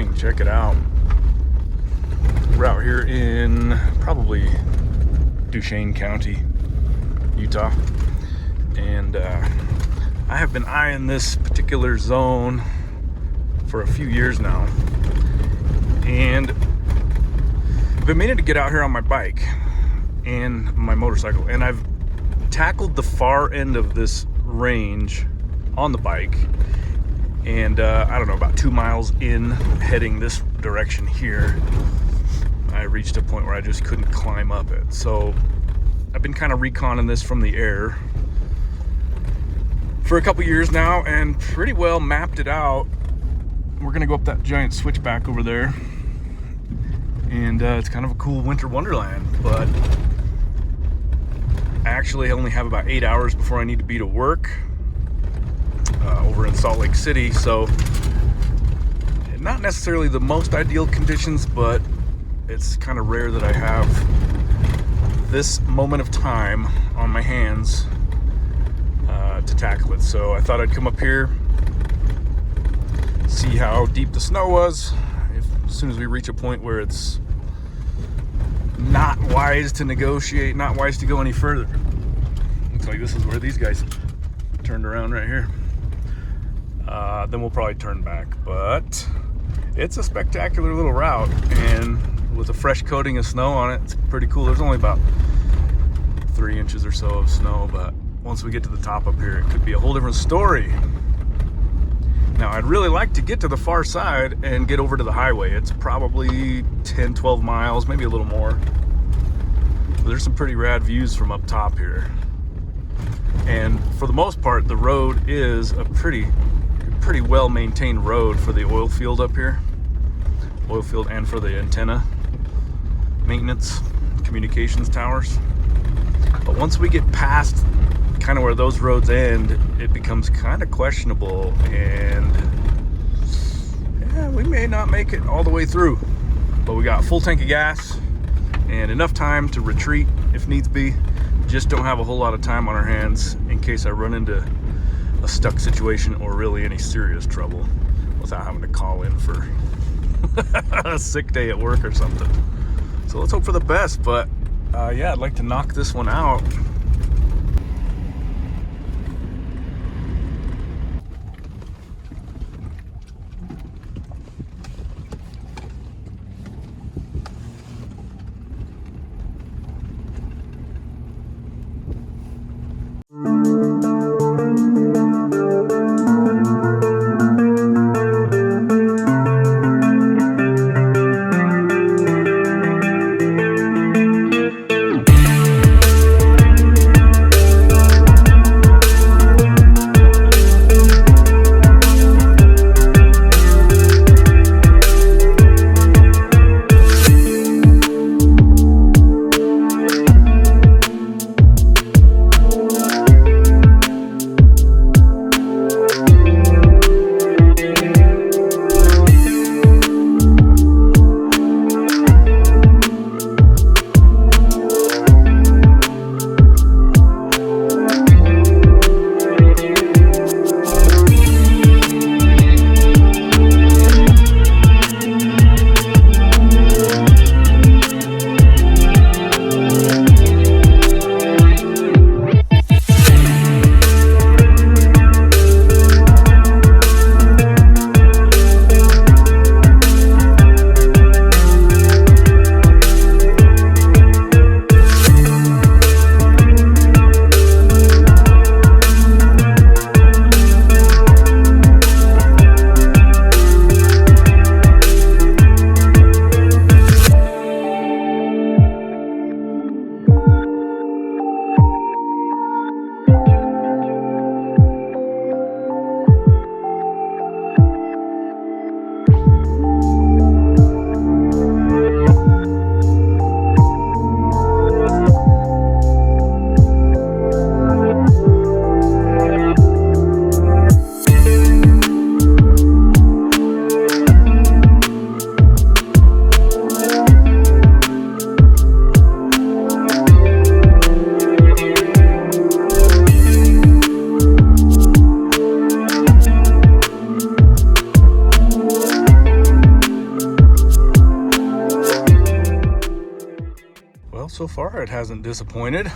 thing. Check it out. We're out here in probably Duchesne County, Utah. And I have been eyeing this particular zone for a few years now. And I've been meaning to get out here on my bike and my motorcycle. And I've tackled the far end of this range on the bike. And I don't know, about 2 miles in, heading this direction here, I reached a point where I just couldn't climb up it. So I've been kind of reconning this from the air for a couple years now and pretty well mapped it out. We're gonna go up that giant switchback over there, and it's kind of a cool winter wonderland, but I actually only have about 8 hours before I need to be to work over in Salt Lake City, so not necessarily the most ideal conditions, but it's kind of rare that I have this moment of time on my hands to tackle it. So I thought I'd come up here, see how deep the snow was. As soon as we reach a point where it's not wise to negotiate, not wise to go any further. Looks like this is where these guys turned around right here. Then we'll probably turn back, but it's a spectacular little route, and with a fresh coating of snow on it, it's pretty cool. There's only about 3 inches or so of snow, but once we get to the top up here, it could be a whole different story. Now, I'd really like to get to the far side and get over to the highway. It's probably 10, 12 miles, maybe a little more. But there's some pretty rad views from up top here. And for the most part, the road is a pretty well-maintained road for the oil field up here. Oil field and for the antenna maintenance, communications towers. But once we get past kind of where those roads end, it becomes kind of questionable, and yeah, we may not make it all the way through. But we got a full tank of gas and enough time to retreat if needs be. Just don't have a whole lot of time on our hands in case I run into a stuck situation or really any serious trouble without having to call in for a sick day at work or something. So let's hope for the best, but yeah, I'd like to knock this one out. so far it hasn't disappointed.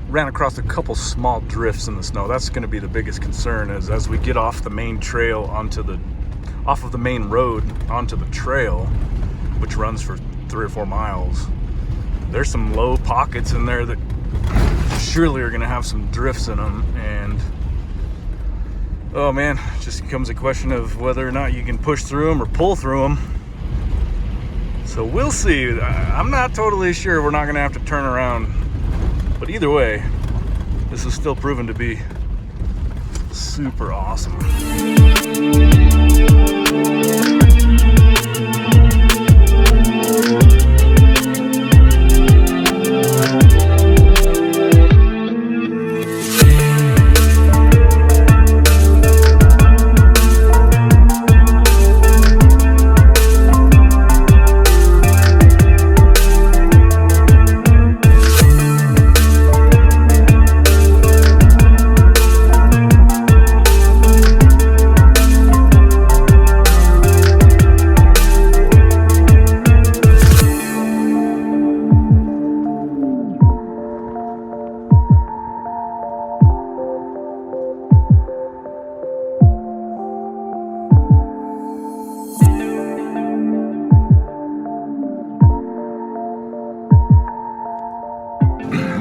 Ran across a couple small drifts in the snow. That's going to be the biggest concern, is as we get off the main trail off of the main road onto the trail, which runs for 3 or 4 miles. There's some low pockets in there that surely are going to have some drifts in them, and oh man, it just becomes a question of whether or not you can push through them or pull through them. So we'll see. I'm not totally sure. We're not going to have to turn around. But either way, this is still proven to be super awesome.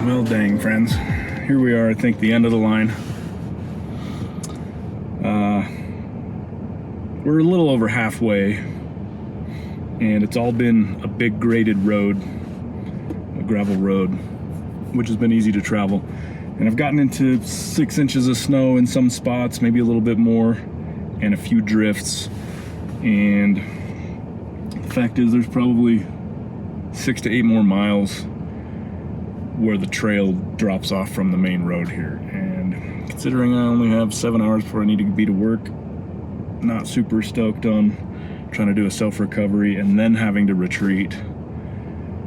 Well, dang, friends. Here we are, I think, the end of the line. We're a little over halfway, and it's all been a big graded road, a gravel road, which has been easy to travel. And I've gotten into 6 inches of snow in some spots, maybe a little bit more, and a few drifts. And the fact is, there's probably 6 to 8 more miles where the trail drops off from the main road here. And considering I only have 7 hours before I need to be to work, not super stoked on trying to do a self-recovery and then having to retreat.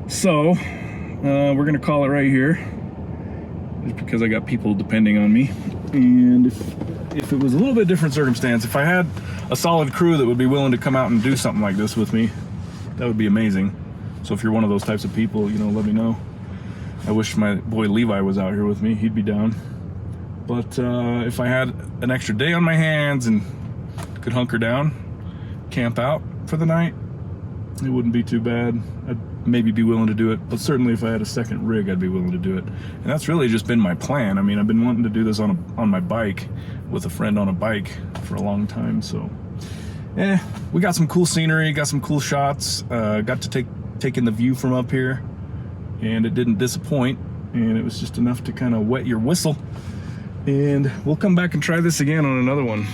So we're gonna call it right here, just because I got people depending on me. And if it was a little bit different circumstance, if I had a solid crew that would be willing to come out and do something like this with me, that would be amazing. So if you're one of those types of people, you know, let me know. I wish my boy Levi was out here with me. He'd be down. But if I had an extra day on my hands and could hunker down, camp out for the night, it wouldn't be too bad. I'd maybe be willing to do it. But certainly if I had a second rig, I'd be willing to do it. And that's really just been my plan. I mean, I've been wanting to do this on my bike with a friend on a bike for a long time. So, we got some cool scenery, got some cool shots. Got to take in the view from up here, and it didn't disappoint, and it was just enough to kind of wet your whistle. And we'll come back and try this again on another one.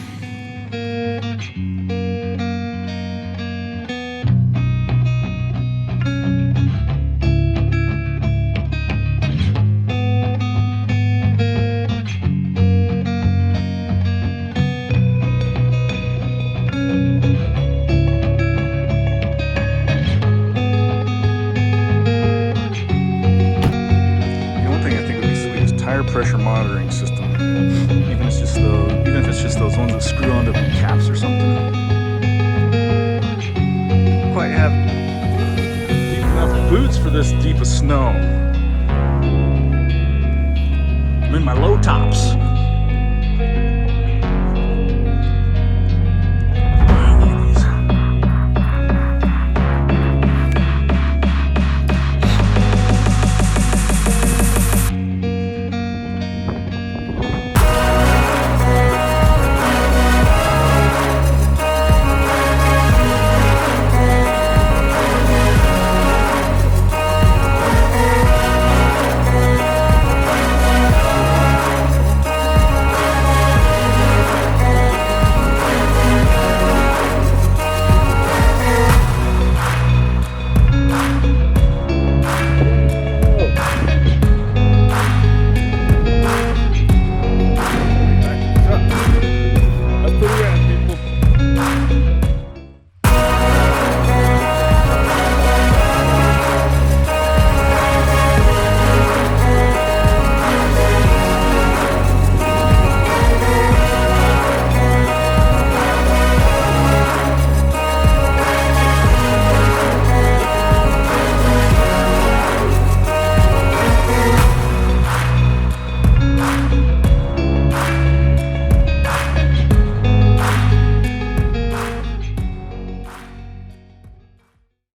Pressure monitoring system, even if it's just those ones that screw onto caps or something. Quite have deep enough boots for this deep of snow. I'm in my low tops.